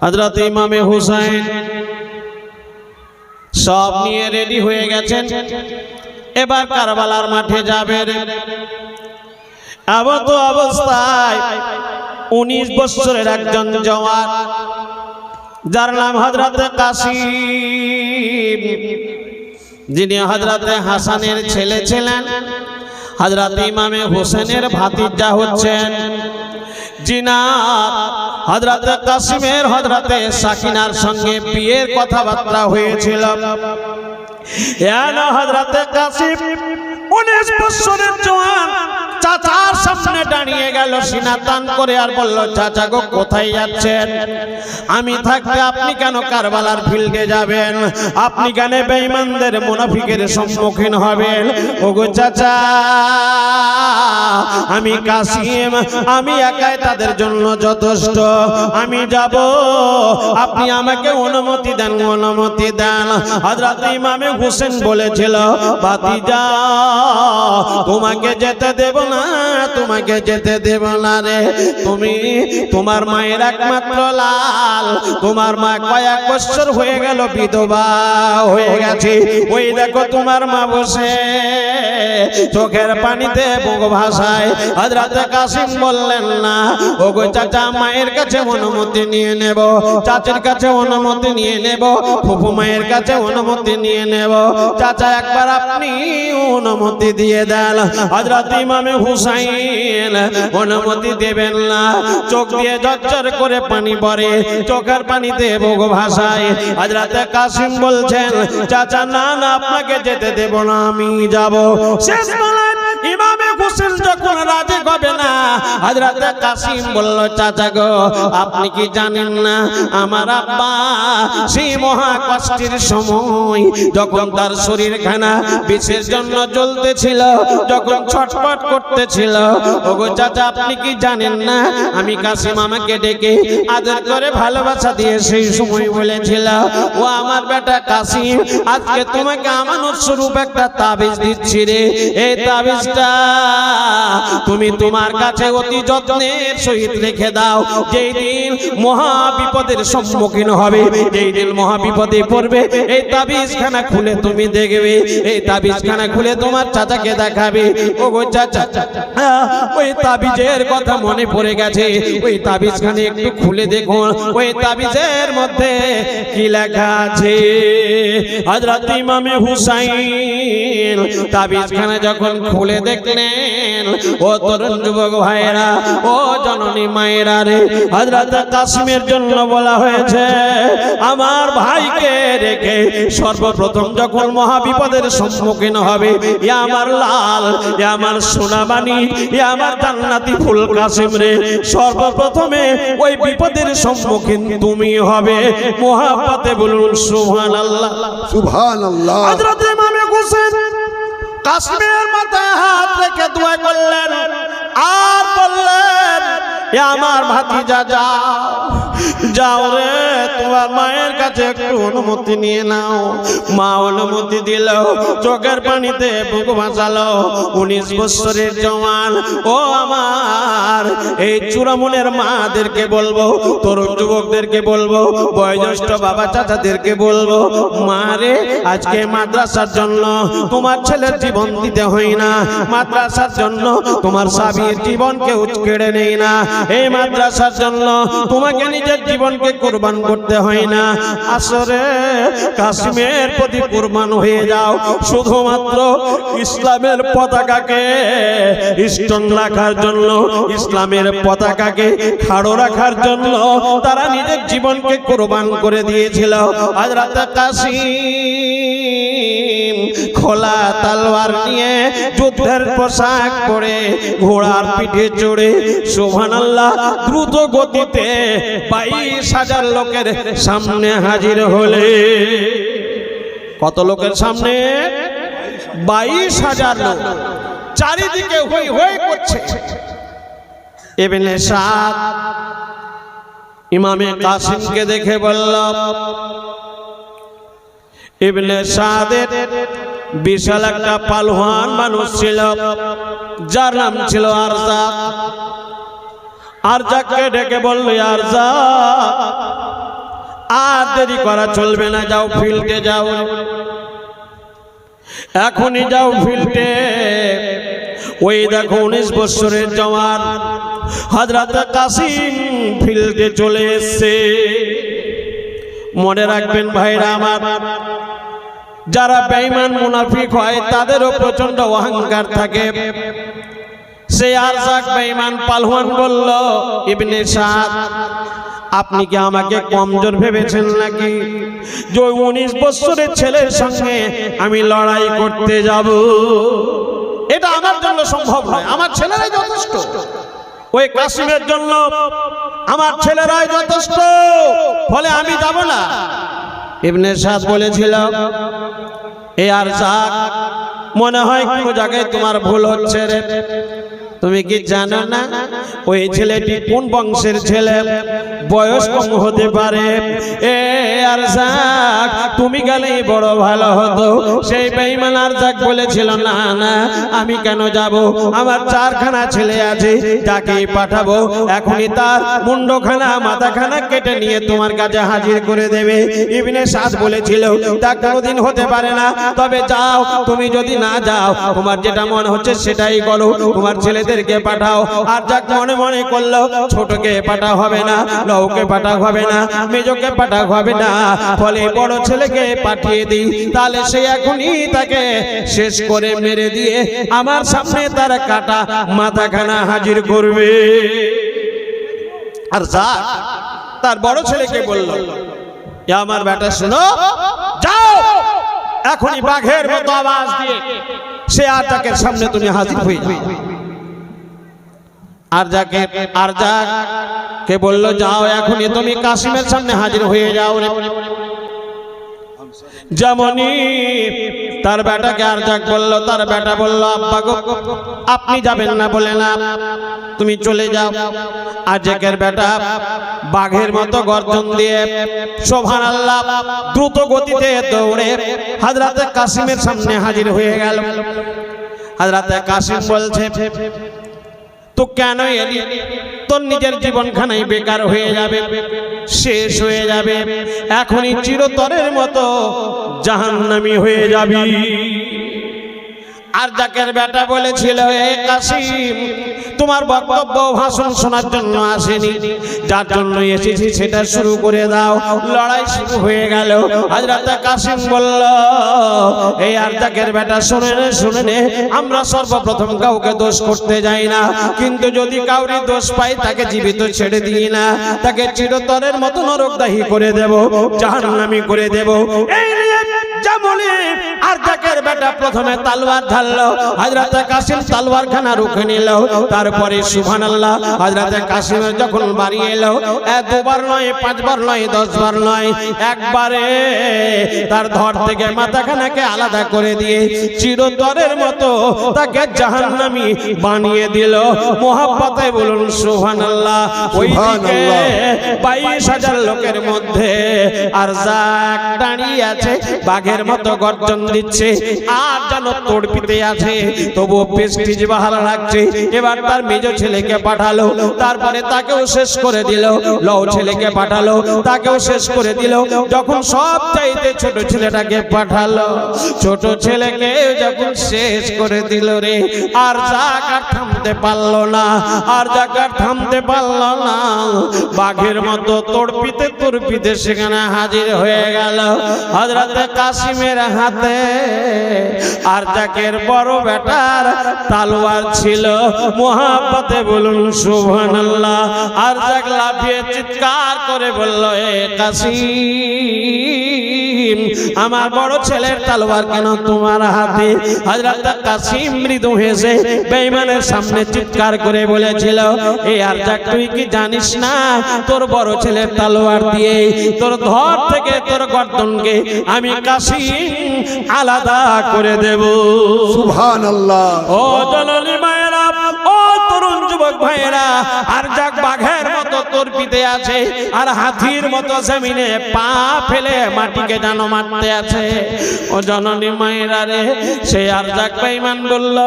হযরত ইমামে হুসাইন সব নিয়ে রেডি হয়ে গেছেন, এবার কারবালার মাঠে যাবেন। আবদ্ধ অবস্থায় 19 বছরের একজন জওয়ান, যার নাম হযরত কাসিম, যিনি হযরত হাসানের ছেলে ছিলেন, হযরত ইমামে হুসেনের ভাতিজা হচ্ছেন, জিনার হযরত কাসিমের হযরত সাকিনার সঙ্গে বিয়ের কথাবার্তা হয়েছিল। হযরত কাসিম 19 বছরের জওয়ান চাচার সামনে দাঁড়িয়ে গেল সিনা টান করে, আর বলল, চাচা গো কোথায় যাচ্ছেন? আমি থাকতে আপনি কেন কারবালার ফিল্ডে যাবেন? আপনি কেন বেঈমানদের মুনাফিকের সম্মুখীন হবেন? ওগো চাচা, আমি কাসিম, আমি একাই তাদের জন্য যথেষ্ট, আমি যাব, আপনি আমাকে অনুমতি দেন, অনুমতি দেন। হযরত ইমামে হুসেন বলেছিল, ভাতিজা তোমাকে যেতে দেব না, তোমাকে যেতে দেব না রে, তুমি তোমার মায়ের একমাত্র লাল, তোমার মা কয়েক বছর হয়ে গেল বিধবা হয়ে গেছে, ওই দেখো তোমার মা বসে চোখের পানিতে বুক ভাসায়। হযরত কাসিম বললেন, না ওগো চাচা, মায়ের কাছে অনুমতি নিয়ে নেব, চাচার কাছে অনুমতি নিয়ে নেব, ফুফু মায়ের কাছে অনুমতি নিয়ে নেব, চাচা একবার আপনি অনুমতি দিয়ে দেন। হযরত ইমামে হুসাইন অনুমতি দেবেন না, চোখ দিয়ে ঝরঝর করে পানি পড়ে, চোখের পানিতে বুক ভাসায়। হযরত কাসিম বলছেন, চাচা না না, আপনাকে যেতে দেব না, আমি যাব। শেষ বেলায় ইমামে হুসেন যখন রাজি হবে না, হযরত কাসিম বলল, চাচা গো আপনি কি জানেন না, আমার আব্বা সেই মহা কষ্টের সময় যখন তার শরীরখানা বিষের জন্য জ্বলতেছিল, যখন ছটফট করতেছিল, ওগো চাচা আপনি কি জানেন না, আমি কাসিম আমাকে ডেকে আদর করে ভালোবাসা দিয়ে সেই সময় বলেছিল, ও আমার বেটা কাসিম, আজকে তোমাকে আমানত স্বরূপ একটা তাবিজ দিচ্ছি রে, এই তাবিজটা তুমি তোমার কাছে অতি যত্নের সহিত রেখে দাও, যেই দিন মহা বিপদের সম্মুখীন হবে, যেই দিন মহা বিপদে পড়বে, এই তাবিজখানা খুলে তুমি দেখবে, এই তাবিজখানা খুলে তোমার চাচাকে দেখাবে। ওগো চাচা, ওই তাবিজের কথা মনে পড়ে গেছে, ওই তাবিজখানা একটু খুলে দেখুন, ওই তাবিজের মধ্যে কি লেখা আছে। হযরত ইমামে হুসাইন তাবিজখানা যখন খুলে দেখলেন, ও তরুণ যুবক ভাইরা, ও জননী মায়েরা রে, হযরত কাসিমের জন্য বলা হয়েছে, আমার ভাইকে রেখে সর্বপ্রথম যখন মহাবিপদের সম্মুখীন হবে, এ আমার লাল, এ আমার সোনাবাণী, এ আমার জান্নাতি ফুল কাসিম রে, সর্বপ্রথমে ওই বিপদের সম্মুখীন তুমি হবে। মুহাব্বতে বলুন সুবহানাল্লাহ, সুবহানাল্লাহ। হযরত ইমামে হুসেন কাসিমের মাথায় হাত রেখে দোয়া করলেন, আর বললেন, এ আমার ভাতিজা যাও, যাও রে, তোমার মায়ের কাছে একটু অনুমতি নিয়ে নাও। মা অনুমতি দিল, চোখের পানিতে বুক ভাসালো। 19 বছরের জওয়ান, ও আমার এই চূড়ামনের মাদেরকে বলবো, তরুণ যুবকদেরকে বলবো, বয়োজ্যেষ্ঠ বাবা চাচাদেরকে বলবো, মা রে, আজকে মাদ্রাসার জন্য তোমার ছেলের জীবন দিতে হয় না, মাদ্রাসার জন্য তোমার স্বামীর জীবনকে কেড়ে নেই না, এই মাদ্রাসার জন্য তোমাকে নিজের জীবনকে কুরবান করতে হয় না। আসরে কাসিমের প্রতি কুরবান হয়ে যাও, শুধুমাত্র ইসলামের পতাকাকে স্ট্রং রাখার জন্য, ইসলামের পতাকাকে খাড়ো রাখার জন্য তারা নিজের জীবনকে কুরবান করে দিয়েছিল। হযরত কাসিম খোলা তলোয়ার নিয়ে, যুদ্ধের পোশাক পরে, ঘোড়ার পিঠে চড়ে, সুবহানাল্লাহ, দ্রুত গতিতে 22,000 লোকের সামনে হাজির হলে। কত লোকের সামনে? 22,000 লোক, চারিদিকে হই হই করছে। ইবনে সাদ ইমামে কাসিমকে দেখে বলল, ইবনে সাদের বিশাল একটা পালওয়ান মানুষ ছিল, যার নাম ছিল আরজাক। আরজাককে ডেকে বলল, আরজাক দেরি করা চলবে না, যাও ফিল্ডে যাও, এখনই যাও ফিল্ডে। ওই দেখো 19 বছরের জওয়ান হযরত কাসিম ফিল্ডে চলে এসেছে। মনে রাখবেন ভাইরা আমার, যারা বেঈমান মুনাফিক হয় তাদেরও প্রচন্ড অহংকার থাকে। সে আরজাক বেঈমান পালওয়ান বলল, ইবনে সাদ আপনি কি আমাকে কমজোর ভেবেছেন নাকি যে 19 বছরের ছেলের সঙ্গে আমি লড়াই করতে যাব? এটা আমার জন্য সম্ভব নয়, আমার ছেলেরাই যথেষ্ট। ওই কাসিমের জন্য আমার ছেলেরাই যথেষ্ট, ফলে আমি যাব না। ইবনে সাদ বলেছিল, এ আরজাক মনে হয় কোন জায়গায় তোমার ভুল হচ্ছে রে। তুমি কি জানো না ওই ছেলেটি কোন বংশের ছেলে? বয়স কম হতে পারে। এ আরজাক তুমি গেলেই বড় ভালো হতো। সেই বেঈমান আরজাক বলেছিল, না না আমি কেন যাব, আমার 4খানা ছেলে আছে, যাকে পাঠাবো এখনই তার মুন্ডখানা মাথাখানা কেটে নিয়ে তোমার কাছে হাজির করে দেবে। ইবনে সাদ বলেছিল, তা কোনোদিন হতে পারে না, তবে যাও, তুমি যদি না যাও তোমার যেটা মনে হচ্ছে সেটাই করো, তোমার ছেলেদেরকে পাঠাও। আর যাক মনে মনে করলো, ছোটকে পাঠা হবে না, লউকে পাঠা হবে না, মেজোকে পাঠা হবে না, ফলে বড় ছেলেকে পাঠিয়ে দিই, তাহলে সে এখনই তাকে শেষ করে মেরে দিয়ে আমার সামনে তার কাটা মাথাখানা হাজির করবে। আর যাক তার বড় ছেলেকে বলল, আমার বেটা শোনো, যাও এখনই বাঘের মতো আওয়াজ দিয়ে সে আরজাকের সামনে তুমি হাজির হয়ে যাও। আরজাককে বলল, যাও এখনই তুমি কাসিমের সামনে হাজির হয়ে যাও। যেমনই তার বেটাকে আরজাক বলল, তার বেটা বলল, আব্বা গো আপনি যাবেন না, বলে না তুমি চলে যাও। আরজাকের বেটা বাঘের মতো গর্জন দিয়ে সুবহানাল্লাহ দ্রুত গতিতে দৌড়ে হযরত কাসিমের সামনে হাজির হয়ে গেল। হযরত কাসিম বলছে, তো কেন এলি? তোর নিজের জীবনখানাই বেকার হয়ে যাবে, শেষ হয়ে যাবে, এখনই চিরতরের মতো জাহান্নামী হয়ে যাবি। আরজাকের বেটা বলেছিল, এ কাসিম তোমার বক্তব্য ভাষণ শোনার জন্য আসেনি, যার জন্য এসেছি সেটা শুরু করে দাও। লড়াই শুরু হয়ে গেল। হযরত কাসিম বলল, এই আরজাকের বেটা শুনে নে, আমরা সর্বপ্রথম কাউকে দোষ করতে যাই না, কিন্তু যদি কাউরি দোষ পাই তাকে জীবিত ছেড়ে দিই না, তাকে চিরতরের মতো নরকদাহী করে দেব, জাহান্নামী করে দেব। এই নিয়ে যেমনই আরজাকের বেটা প্রথমে তলোয়ার ধারলো, হযরত কাসিম তলোয়ারখানা রুখে নিল। তারপরে সুবহানাল্লাহ হযরত কাসিমের যখন বাড়ি এলো, 2 বার নয়, 5 বার নয়, 10 বার নয়, একবারে তার ধর থেকে মাথাখানাকে আলাদা করে দিয়ে চিরতরের মতো তাকে জাহান্নামী বানিয়ে দিল। মুহাব্বতে বলুন সুবহানাল্লাহ। ওইদিকে 22,000 লোকের মধ্যে আরজাক দাঁড়িয়ে আছে, বাঘের মতো গর্জন দিচ্ছে, আর যেন তড়পিতে আছে, তবু প্রেস্টিজ ভালো লাগছে। এবার তার মেজ ছেলেকে পাঠালো, তারপরে তাকেও শেষ করে দিল। লও ছেলেকে পাঠালো, তাকেও শেষ করে দিল। যখন সব চাইতে ছোট ছেলেটাকে পাঠালো, ছোট ছেলেকে যখন শেষ করে দিল রে, আর জাকার থামতে পারলো না, আর জাকার থামতে পারলো না, বাঘের মতো তড়পিতে সেখানে হাজির হয়ে গেল হযরত কাসিমের হাতে। আরজাকের বড় বেটার তলোয়ার ছিল। মুহাব্বতে বলুন সুবহানাল্লাহ। আরজাক লাফিয়ে চিৎকার করে বলল, এ কাসিম আমার বড় ছেলের তলোয়ার কেন তোমার হাতে? হযরত কাসিম মৃদু হেসে বেঈমানের সামনে চিৎকার করে বলেছিল, এই আরজাক তুই কি জানিস না তোর বড় ছেলের তলোয়ার দিয়ে তোর ধর থেকে তোর গর্দনকে আমি কাসিম আলাদা করে দেব। সুবহানাল্লাহ। ও জননী মায়েরা, ও তরুণ যুবক ভাইরা, আর যাক বাঘের মতো তরপিতে আছে, আর হাতির মতো জমিনে পা ফেলে মাটিকে যেন মারতে আছে। ও জননী মায়েরা রে, সে আর যাক বেঈমান বলল,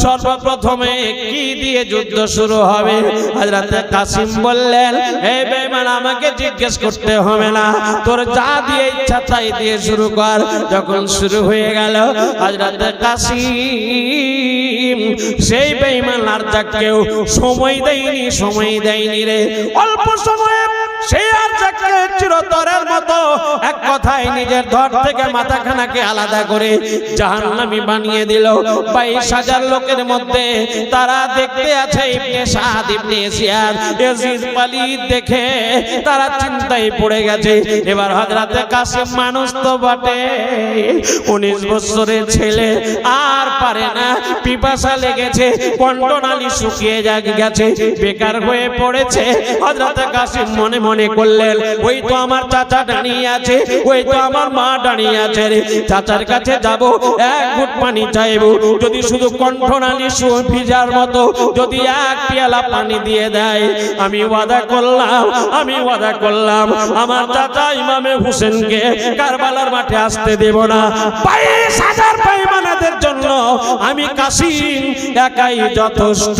সর্বপ্রথমে কি দিয়ে যুদ্ধ শুরু হবে? হযরতে কাসিম বললেন, এই বেঈমান, আমাকে জিজ্ঞেস করতে হবে না, তোর যা দিয়ে ইচ্ছা তাই দিয়ে শুরু কর। যখন শুরু হয়ে গেল, হযরতে কাসিম সেই বেঈমান আর যাকেও সময় দেয়নি রে। অল্প সময়ে সেই আর যাকে চিরতরের মতো এক কথায় নিজের ধর থেকে মাথাখানাকে আলাদা করে জাহান্নামী বানিয়ে দিল। 22,000 লোকের মধ্যে তারা দেখতে আছে ইবনে সাদ, ইবনে জিয়াদ, ইয়াজিদ পালিদ দেখে তারা চিন্তায় পড়ে গেছে। এবার হযরতে কাসিম মানুষ তো বটে, 19 বছরের ছেলে, আর পারে না, পিপাসা লেগেছে, কণ্ঠনালী শুকিয়ে গেছে, বেকার হয়ে পড়েছে। হযরতে কাসিম মনে মনে করলেন, ওই তো আমার চাচা দাঁড়িয়ে আছে, ওই তো আমার মা দাঁড়িয়ে আছে রে, চাচার কাছে যাব, এক ঘুট পানি চাইবো, যদি শুধু কণ্ঠনালী ভিজার মতো যদি এক পেয়ালা পানি দিয়ে দেয়, আমি ওয়াদা করলাম আমার চাচা ইমামে হোসেনকে কারবালার মাঠে আসতে দেব না। 22,000 বেঈমানদের জন্য আমি কাসিম একাই যথেষ্ট।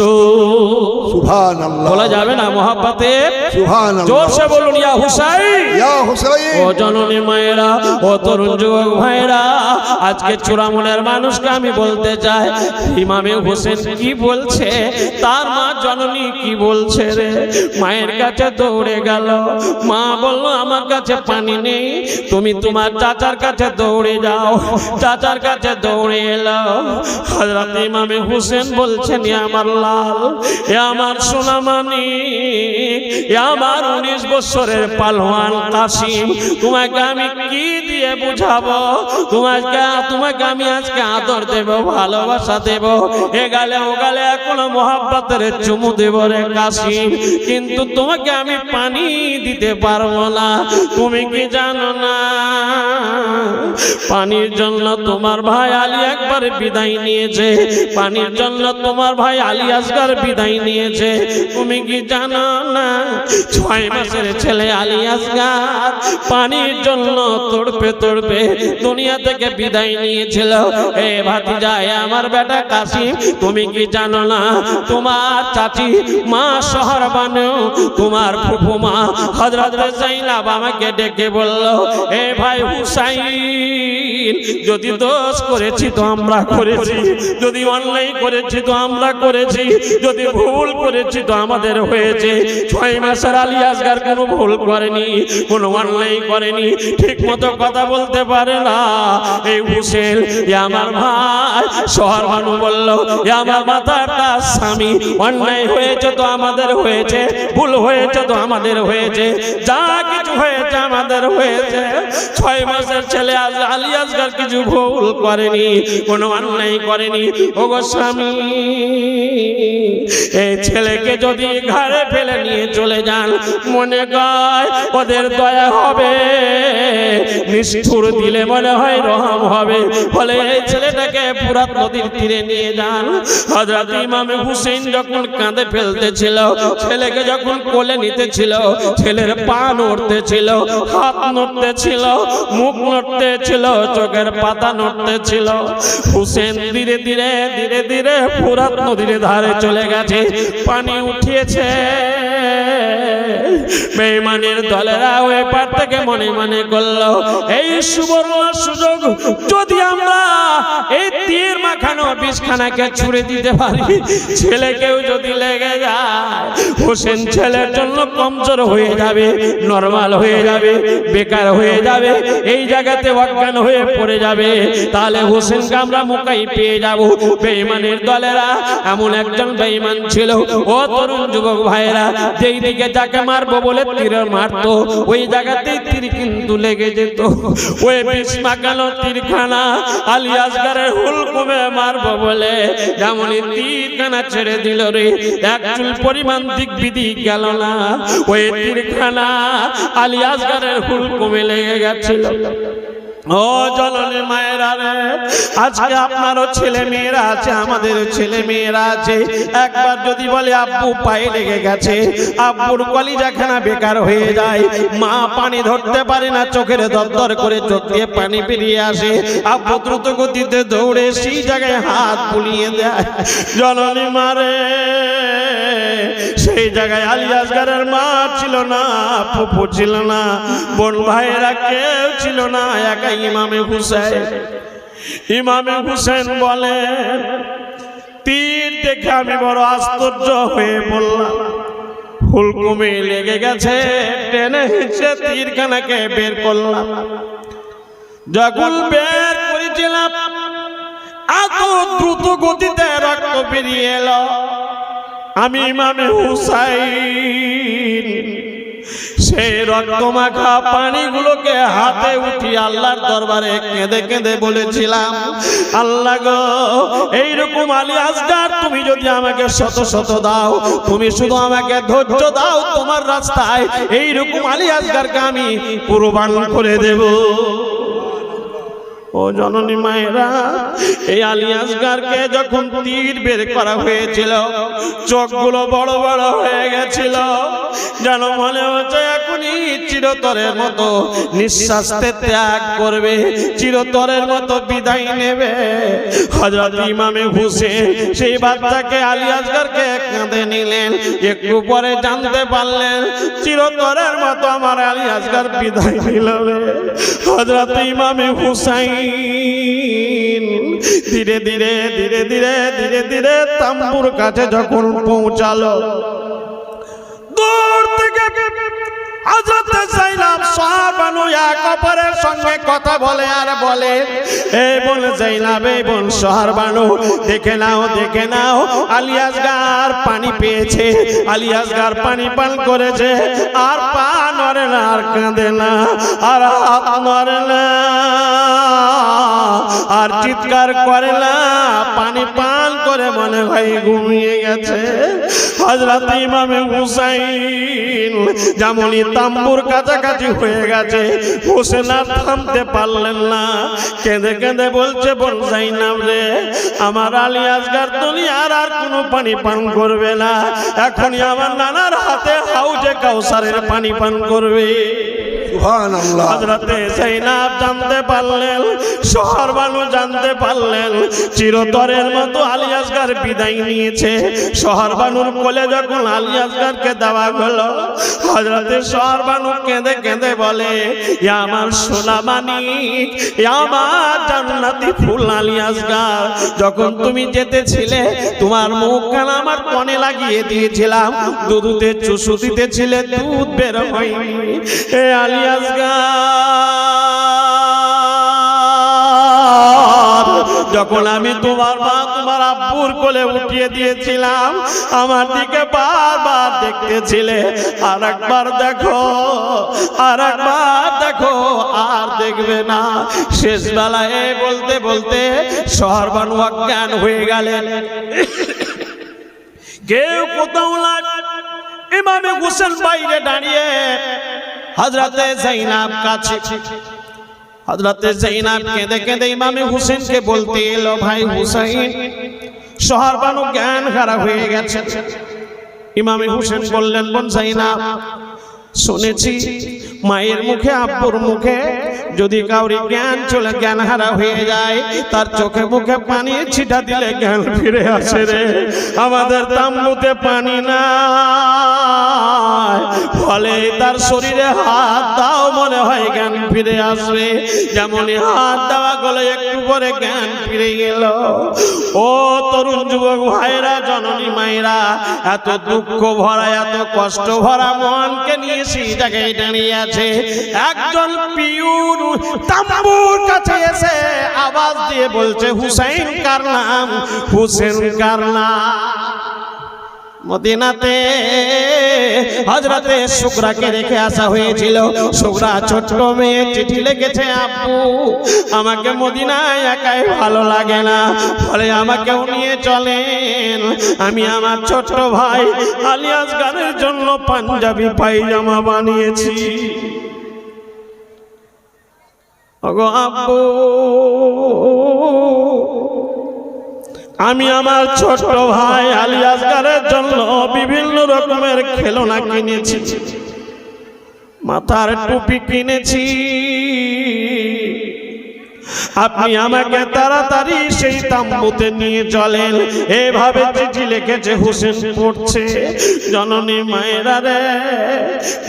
সুবহানাল্লাহ বলা যাবে না মহব্বতে? সুবহানাল্লাহ জোরসে বলুন, ইয়া হুসাইন, ইয়া হুসাইন। ও জননী মায়েরা, ও তরুণ যুবক ভাইরা, আজকে চূড়ামনের মানুষকে আমি বলতে চাই, ইমামে হোসেন কি বলছে, তার মা জননী কি বলছে রে? মায়ের কাছে দৌড়ে গেল, মা বলল, আমার কাছে পানি নেই, তুমি তোমার চাচার কাছে দৌড়ে যাও। চাচার কাছে দৌড়ে এলো, হযরত ইমামে হোসেন বলছেন, এ আমার লাল, এ আমার সোনামানিক, এ আমার 19 বছরের পালোয়ান কাসিম, তোমাকে আমি কি দিয়ে বুঝাবো? তোমাকে আমি আজকে আদর দেব, ভালোবাসা দেব, এ গালে ও গালে এখনো মোহাব্বতের চুমু দেব রে কাসিম, কিন্তু তোমাকে আমি পানি দিতে পারবো না। তুমি কি জানো না, পানির জন্য তোমার ভাই আলী একবার বিদায় নিয়েছে, পানির জন্য তোমার ভাই আলী আসগর বিদায় নিয়েছে। তুমি কি জানো না, 6 মাসের ছেলে আলী আসগর পানির জন্য তড়পে দুনিয়া থেকে বিদায় নিয়েছিল। এ ভাতিজা, আমার বেটা কাসিম, তুমি কি জানো না, তোমার চাচি মা শহরবানু, তোমার ফুফু মা হযরত যায়েনাব আমাকে ডেকে বলল, এ ভাই হুসাইন, যদি দোষ করেছি তো আমরা করেছি, যদি অন্যায় করেছি তো আমরা করেছি, যদি ভুল করেছি তো আমাদের হয়েছে। 6 মাসের আলী আসগর কোনো ভুল করেনি, কোনো অন্যায় করেনি, ঠিক মতো কথা বলতে পারে না। এই হুসেন, আমার ভাই শহরবানু বলল, আমার মাতাটা স্বামী, অন্যায় হয়েছে তো আমাদের হয়েছে, ভুল হয়েছে তো আমাদের হয়েছে, যা কিছু হয়েছে আমাদের হয়েছে। 6 মাসের ছেলে আলী আসগর কিছু ভুল করেনি, কোনো অন্যায় করেনি। ওগো স্বামী, এই ছেলেকে যদি ঘরে ফেলে নিয়ে চলে যান, মনে হয় ওদের দয়া হবে, নিষ্ঠুর দিলে মনে হয় রহম হবে, বলে এই ছেলেটাকে ফুরাত নদীর তীরে নিয়ে যান। হযরত ইমামে হোসেন যখন কাঁধে ফেলতেছিল, ছেলেকে যখন কোলে নিতেছিল, ছেলের পা নড়তেছিল, হাত নড়তেছিল, মুখ নড়তেছিল, চোখের পাতা নড়তেছিল। হোসেন ধীরে ধীরে ফুরাত নদীর ধারে চলে গেছে, পানি উঠিয়েছে। বেঈমানের দলেরা ওই পার থেকে মনে মনে করলো, এই সুবর্ণ সুযোগ যদি আমরা এই তীর মাখানো বিষখানাকে ছুড়ে দিতে পারি, ছেলেকেও যদি লেগে যায়, হোসেন ছেলের জন্য কমজোর হয়ে যাবে, নরমাল হয়ে যাবে, বেকার হয়ে যাবে, এই জায়গাতে অজ্ঞান হয়ে পড়ে যাবে, তাহলে হোসেনকে আমরা মোকাই পেয়ে যাব। বেঈমানের দলেরা এমন একজন বেঈমান ছিল, ও তরুণ যুবক ভাইরা, যেই দিকে যাকে মারবো বলে তীর মারতো, ওই জায়গাতেই তীর কিন্তু লেগে যেত। ওই বিষ মাখানো তীরখানা আলী আসগরের হুলকুমে মারবো বলে যেমনই তীরখানা ছেড়ে দিল রে, এক চুল পরিমাণ দিক বিধি গেল না, ওই তীরখানা আলী আসগরের হুলকুমে লেগে গেছিল। ও জননী মায়েরা রে, আজকে আপনারও ছেলে মেয়েরা আছে, আমাদেরও ছেলে মেয়েরা আছে। একবার যদি বলে আব্বু পায়ে লেগে গেছে, আব্বুর কলিজাখানা বেকার হয়ে যায়। মা পানি ধরতে পারে না, চোখের দরদর করে চোখ দিয়ে পানি বেরিয়ে আসে। আব্বু দ্রুত গতিতে দৌড়ে সেই জায়গায় হাত বুলিয়ে দেয়। জননী মারে, সেই জায়গায় আলী আসগারের মা ছিল না, ফুফু ছিল না, বোন ভাইয়েরা কেউ ছিল না, একা ইমামে হুসেন। ইমামে হুসেন বলেন, তীর দেখে আমি বড় আশ্চর্য হয়ে বললাম, হুলকুমে লেগে গেছে, টেনে হিঁচড়ে তীরখানাকে বের করলাম। যখন বের করেছিলাম, এত দ্রুত গতিতে রক্ত বেরিয়ে এলো। আমি ইমামে হুসাইন সেই রক্তমাখা পানিগুলোকে হাতে উঠিয়ে আল্লাহর দরবারে কেঁদে কেঁদে বলেছিলাম, আল্লাহ গো, এইরকম আলী আসগার তুমি যদি আমাকে শত শত দাও, তুমি শুধু আমাকে ধৈর্য দাও, তোমার রাস্তায় এইরকম আলী আসগারকে আমি কুরবান করে দেব। ও জননী মায়েরা, এই আলী আসগারকে যখন তীর বের করা হয়েছিল, চোখগুলো বড় বড় হয়ে গেছিল, যেন মনে হচ্ছে এখনই চিরতরের মতো নিঃশ্বাসতে ত্যাগ করবে, চিরতরের মতো বিদায় নেবে। হযরত ইমামে হুসেন সেই বাচ্চাকে আলী আসগারকে কাঁধে নিলেন। একটু পরে জানতে পারলেন চিরতরের মতো আমার আলী আসগার বিদায় নিল। হযরত ইমামে হুসাইন ধীরে ধীরে ধীরে ধীরে ধীরে ধীরে তাম্বুর কাছে যখন পৌঁছালো, দূর থেকে হযরত যায়েনব সাহাবানু এক অপরের সঙ্গে কথা বলে আর বলে, এই বোন যায়েনব, এই বোন সাহাবানু, দেখে নাও দেখে নাও, আলী আসগার পানি পেয়েছে, আলী আসগার পানি পান করেছে, আর পা নড়ে না, আর কাঁদে না, আর হাত নড়ে না, আর চিৎকার করে না, পানি পান করে মনে হয় ঘুমিয়ে গেছে। হযরত ইমামে হুসাইন যেমনই তাম্বুর কাছাকাছি হয়ে গেছে, হোসেন আর থামতে পারলেন না, কেঁদে কেঁদে বলছে, বোন যায়েনব রে, আমার আলী আসগার দুনিয়ার আর কোনো পানি পান করবে না, এখনই আমার নানার হাতে হাউজে কাউসারের পানি পান করবে। সুবহানাল্লাহ। হযরতে যায়েনব জানতে পারলেন, শহরবানু জানতে পারলেন, চিরতরের মতো আলী আসগার বিদায় নিয়েছে। শহরবানুর কোলে যখন আলী আসগারকে দেওয়া হলো, হযরতে শহরবানু কেঁদে কেঁদে বলে, ইয়া আমার সোনা মানিক, ইয়া আমার জান্নাতি ফুল আলী আসগার, যখন তুমি যেতেছিলে তোমার মুখখানা আমার কনে লাগিয়ে দিয়েছিলাম, দুধে চুষু দিতেছিলে, দুধ বের হয়নি। এ আলী আসগার, যখন আমি তোমার মা তোমার আব্বুর কোলে উঠিয়ে দিয়েছিলাম, আমার দিকে বারবার দেখতেছিলে, আর একবার দেখো, আর একবার দেখো, আর দেখবে না। শেষ বেলায় বলতে বলতে শহরবানু অজ্ঞান হয়ে গেলেন, কেউ কোথাও নাই। ইমামে হুসেন বাইরে দাঁড়িয়ে হযরতে যায়েনব কাছে। হযরতে যায়েনব কেঁদে কেঁদে ইমামে হুসেনকে বলতে এলো, ভাই হুসাইন, শহরবানু জ্ঞান হারা হয়ে গেছে। ইমামে হুসেন বললেন, বোন যায়েনব, শুনেছি মায়ের মুখে আব্বুর মুখে যদি কাউরি জ্ঞান হারা হয়ে যায়, তার চোখে মুখে পানি ছিটা দিলে জ্ঞান ফিরে আসে রে। আমাদের তাম্বুতে পানি নাই, ফলে তার শরীরে হাত দাও, মনে হয় জ্ঞান ফিরে আসবে। যেমনই হাত দেওয়া গেলে একটু পরে জ্ঞান ফিরে গেল। ও তরুণ যুবক ভাইরা, জননী মায়েরা, এত দুঃখ ভরা, এত কষ্ট ভরা মনকে নিয়ে সেই জায়গায় দাঁড়িয়ে আছে। একজন পিউর তাম্বুর কাছে এসে আওয়াজ দিয়ে বলছে, হুসাইন কার নাম, হুসেন কার নাম। মদিনাতে হযরতে শুকরাকে রেখে আসা হয়েছিল। শুকরা ছোট্ট মেয়ে, চিঠি লিখেছে, আব্বু আমাকে মদিনায় একাই ভালো লাগে না, ফলে আমাকেও নিয়ে চলেন। আমি আমার ছোট্ট ভাই আলী আসগারের জন্য পাঞ্জাবি পায়জামা বানিয়েছি। ও ওগো আব্বু, আমি আমার ছোট ভাই আলী আসগরের জন্য বিভিন্ন রকমের খেলনা কিনেছি, মাথার টুপি কিনেছি, আপনি আমাকে তাড়াতাড়ি সেই তাম্বুতে নিয়ে চলেন। এভাবে চিঠি লিখেছে হোসেন। পড়ছে, জননী মায়েরা রে,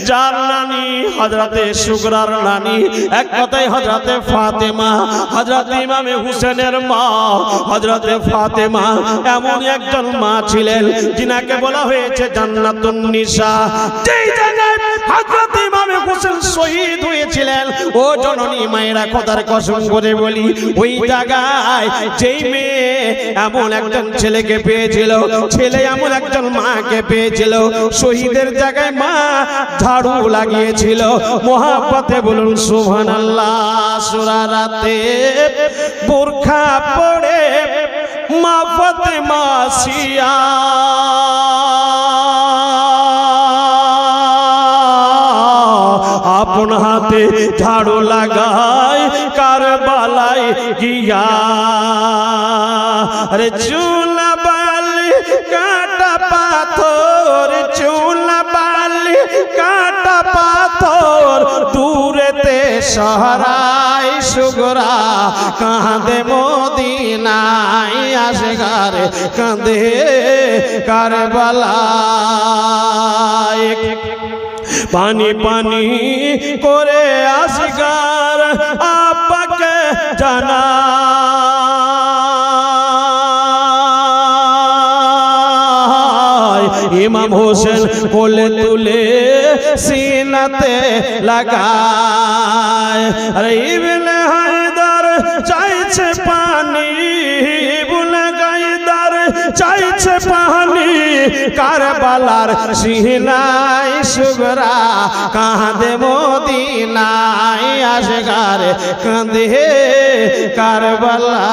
যার নানি হযরতে সুগরার নানি, এক কথায় হযরতে ফাতেমা, হযরত ইমামে হোসেনের মা হযরতে ফাতেমা এমন একজন মা ছিলেন যিনাকে বলা হয়েছে জান্নাতুন নিসা। যেই জায়গায় হযরত ইমামে হোসেন শহীদ হয়েছিলেন, ও জননী মায়েরা খোদার কসম করে বলি, ওই জায়গায় যেই মেয়ে এমন একজন ছেলেকে পেয়েছিল, ছেলে এমন একজন মাকে পেয়েছিল, শহীদের জায়গায় মা ঝাড়ু লাগিয়েছিল। মোহাব্বতে বলুন সুবহানাল্লাহ। সূরা রাতে বোরখা পরে মা ফাতেমা সিয়া আপন হাতে ঝাড়ু লাগায় কারবালায় গিয়া। আরে চুলা বালি কাটা পাথর, চুলা বালি কাটা পাথর, দূরেতে সহরায় সুগরা কাঁদে মদিনায় আসগার কাঁদে কারবালায়। পানি পানি করে আসগার আব্বাকে জানা, ইমাম হোসেন কোলে তুলে সিনাতে লাগায়। আরে ইবনে হায়দার চাইছে পানি, ইবনে হায়দার চাইছে পানি, কারবালার সিনায় সুগরা কাঁদে মদিনায় আসগার কাঁদে কারবালা।